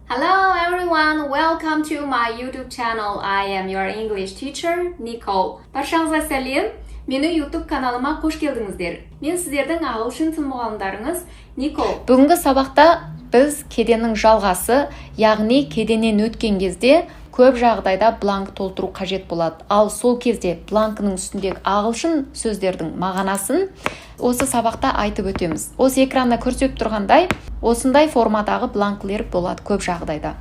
Hello everyone, welcome to my YouTube channel. I am your English teacher, Nicole. Баршаңызға сәлем. Менің YouTube каналыма қош келдіңіздер. Мен сіздердің ағылшын тіл мұғалімдарыңыз Nicole. Бүгінгі сабақта біз кеденнің жалғасы, яғни кеденнен өткен кезде көп жағдайда бланк толтыру қажет болады. Ал сол кезде бланкының үстіндегі ағылшын сөздердің мағынасын осы сабақта айтып өтеміз. Осы экранда көрсетіп тұрғандай, осындай формадағы бланклер болады көп жағдайда.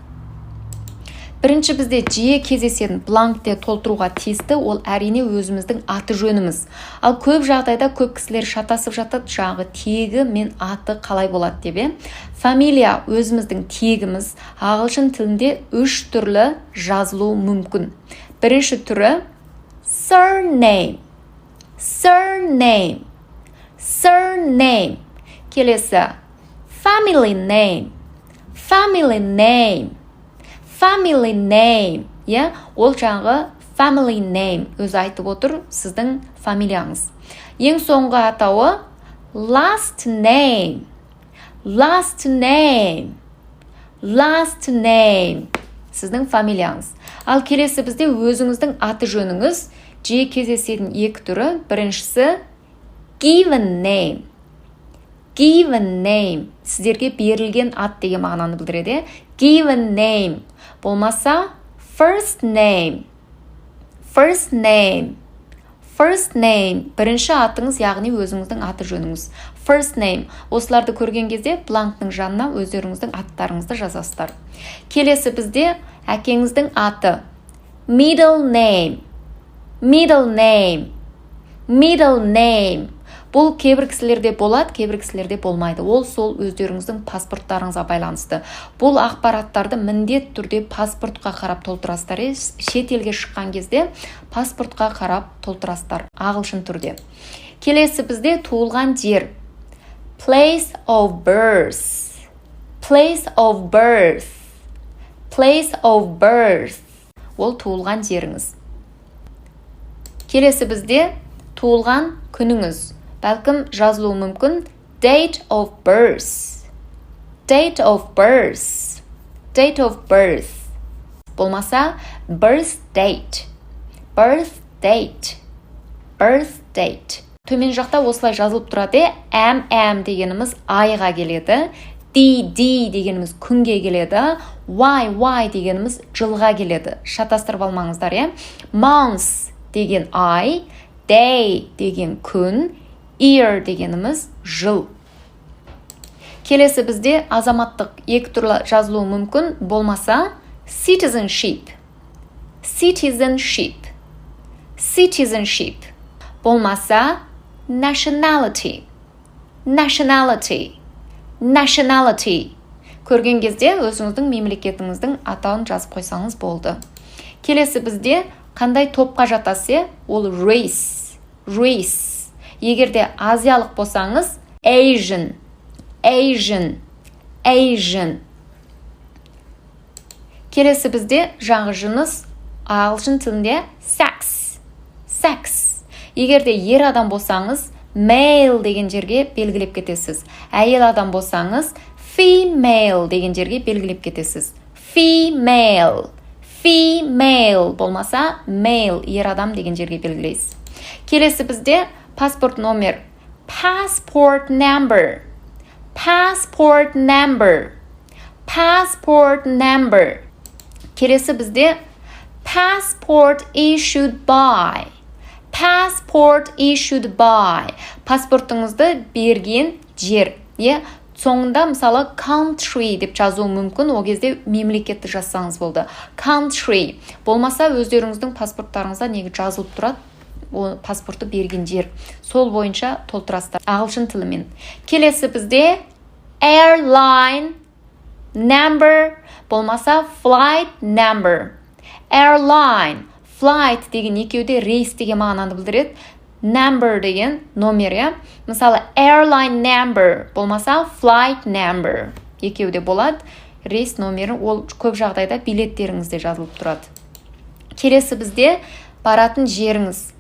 Бірінші бізде жиі кездесетін бланкте толтыруға тиісті, ол әрине өзіміздің аты жөніміз. Ал көп жағдайда көп кісілер шатасып жатады, жаңағы тегі мен аты қалай болады деп. Фамилия өзіміздің тегіміз, ағылшын тілінде 3 түрлі жазылуы мүмкін. Бірінші түрі surname. Келесі family name. Ол жаңағы family name өзі айтып отыр сіздің фамилияңыз. Ең соңғы атауы last name. Сіздің фамилияңыз. Ал келесі бізде өзіңіздің аты жөніңіз. Жиі кездесетін екі түрі. Біріншісі given name. Сіздерге берілген ат деген мағынаны білдіреді. Given name. Болмаса first name. Бірінші атыңыз, яғни өзіңіздің аты жөніңіз. First name. Осыларды көрген кезде бланктың жанына өздеріңіздің аттарыңызды жазасыздар. Келесі бізде әкеңіздің аты. Middle name. Бұл кейбір кісілерде болады, кейбір кісілерде болмайды. Ол сол өздеріңіздің паспорттарыңызға байланысты. Бұл ақпараттарды міндет түрде паспортқа қарап толтырасыздар. Шет елге шыққан кезде паспортқа қарап толтырасыздар, ағылшын түрде. Келесі бізде туылған жер. Place of birth. Ол туылған жеріңіз. Келесі бізде туылған күніңіз. Бәлкім жазылуы мүмкін date of birth. Болмаса birth date. Төмен жақта осылай жазылып тұрады. M дегеніміз айға келеді. D дегеніміз күнге келеді. Y дегеніміз жылға келеді. Шатастырып алмаңыздар, Months деген ай, day деген күн, year дегеніміз жыл. Келесі бізде азаматтық екі түрлі жазылуы мүмкін, болмаса citizenship. Болмаса nationality. Көрген кезде өзіңіздің мемлекетіңіздің атауын жазып қойсаңыз болды. Келесі бізде қандай топқа жатасы, ол race. Егерде азиялық болсаңыз Asian. Келесі бізде жаңғы жыныс ағылшын тілінде sex. Егерде ер адам болсаңыз male деген жерге белгілеп кетесіз. Әйел адам болсаңыз female деген жерге белгілеп кетесіз. Female болмаса male ер адам деген жерге белгілейсіз. Келесі бізде паспорт номер. Passport number. Келесі бізде passport issued by. Паспортыңызды берген жер. Соңында мысалы country деп жазуы мүмкін, ол кезде мемлекетті жазсаңыз болды. Country. Болмаса өздеріңіздің паспорттарыңызда неге жазылып тұрады, ол паспортты берген жер. Сол бойынша толтырасыздар ағылшын тілімен. Келесі бізде airline number, болмаса flight number. Flight деген екеуде рейс деген мағынаны білдіреді. Number деген номер, Мысалы airline number, болмаса flight number. Екеуде болады. Рейс номері, ол көп жағдайда билеттеріңізде жазылып тұрады. Келесі бізде баратын жеріңіз.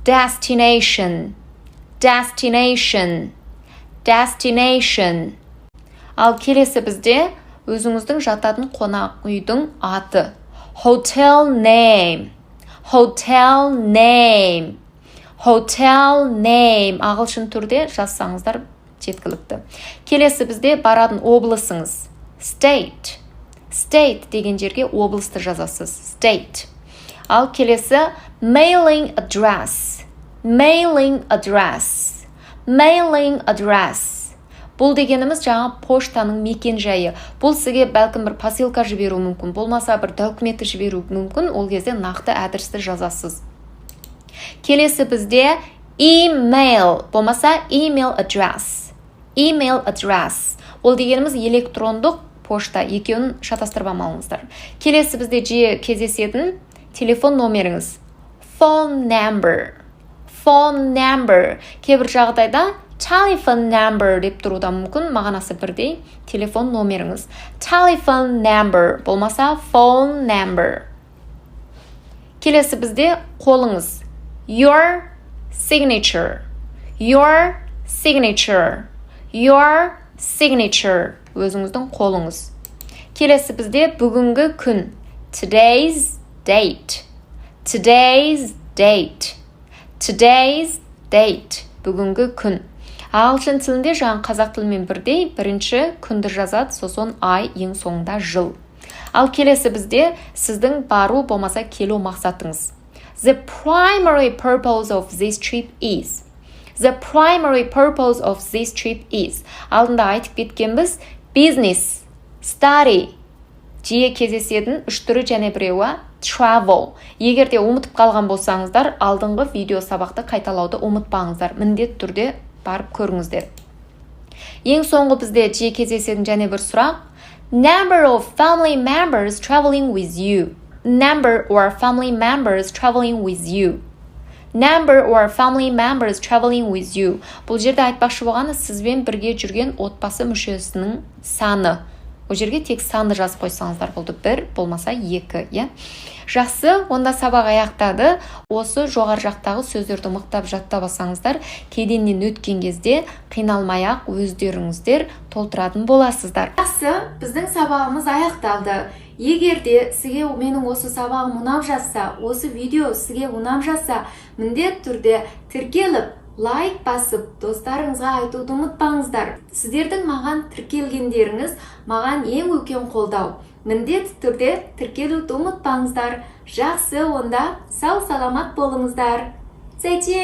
Destination. Ал келесі бізде өзіңіздің жататын қонақ үйдің аты. Hotel name. Hotel name. Hotel name. Ағылшын түрде жазсаңыздар жеткілікті. Келесі бізде баратын облысыңыз. State. State деген жерге облысты жазасыз. State. Ал келесі mailing address. Mailing address. Mailing address. Бұл дегеніміз жаңа поштаның мекен жайы. Бұл сізге бәлкім бір посылка жіберу мүмкін, болмаса бір документі жіберу мүмкін, ол кезде нақты адресті жазасыз. Келесі бізде email, болмаса email address. Email address. Ол дегеніміз электрондық пошта, екеуін шатастырмаңыздар. Келесі бізде жиі кездесетін телефон номеріңіз. Phone number. Phone number. Кейбір жағдайда telephone number деп тұруда мүмкін, мағынасы бірдей. Телефон номеріңіз. Telephone number болмаса phone number. Келесі бізде қолыңыз. Your signature. Your signature. Your signature. Өзіңіздің қолыңыз. Келесі бізде бүгінгі күн. Today's date. Today's date. Today's date. Бүгінгі күн. Ағылшын тілінде жаңа қазақ тілімен бірдей бірінші күнді жазады, сосын ай, ең соңында жыл. Ал келесі бізде сіздің бару болмаса келу мақсатыңыз. The primary purpose of this trip is. The primary purpose of this trip is. Алдында айтып кеткенбіз, business, study, жиі кездесетін үш түрі және біреуі travel. Егер де ұмытып қалған болсаңыздар, алдыңғы видео сабақты қайталауды ұмытпаңыздар. Міндет түрде барып көріңіздер. Ең соңғы бізде жиі кездесетін және бір сұрақ. Number of family members traveling with you. Number or family members traveling with you. Number or family members traveling with you. Бұл жерде айтпақшы болғаны сізбен бірге жүрген отбасы мүшесінің саны. Ол жерге тек санды жазып қойсаңыздар болды. 1, болмаса 2, иә? Жақсы, онда сабақ аяқтады. Осы жоғары жақтағы сөздерді мықтап жаттап алсаңыздар, кеденнен өткен кезде қиналмай-ақ өздеріңіздер толтыратын боласыздар. Жақсы, біздің сабағымыз аяқталды. Егер де сізге менің осы сабағым ұнап жатса, осы видео сізге ұнап жатса, міндет түрде тіркеліп, лайк басып, достарыңызға айтуды ұмытпаңыздар. Сіздердің маған тіркелгендеріңіз маған ең үлкен қолдау. Міндет түрде тіркелуді ұмытпаңыздар. Жақсы, онда сау саламат болыңыздар. 再见!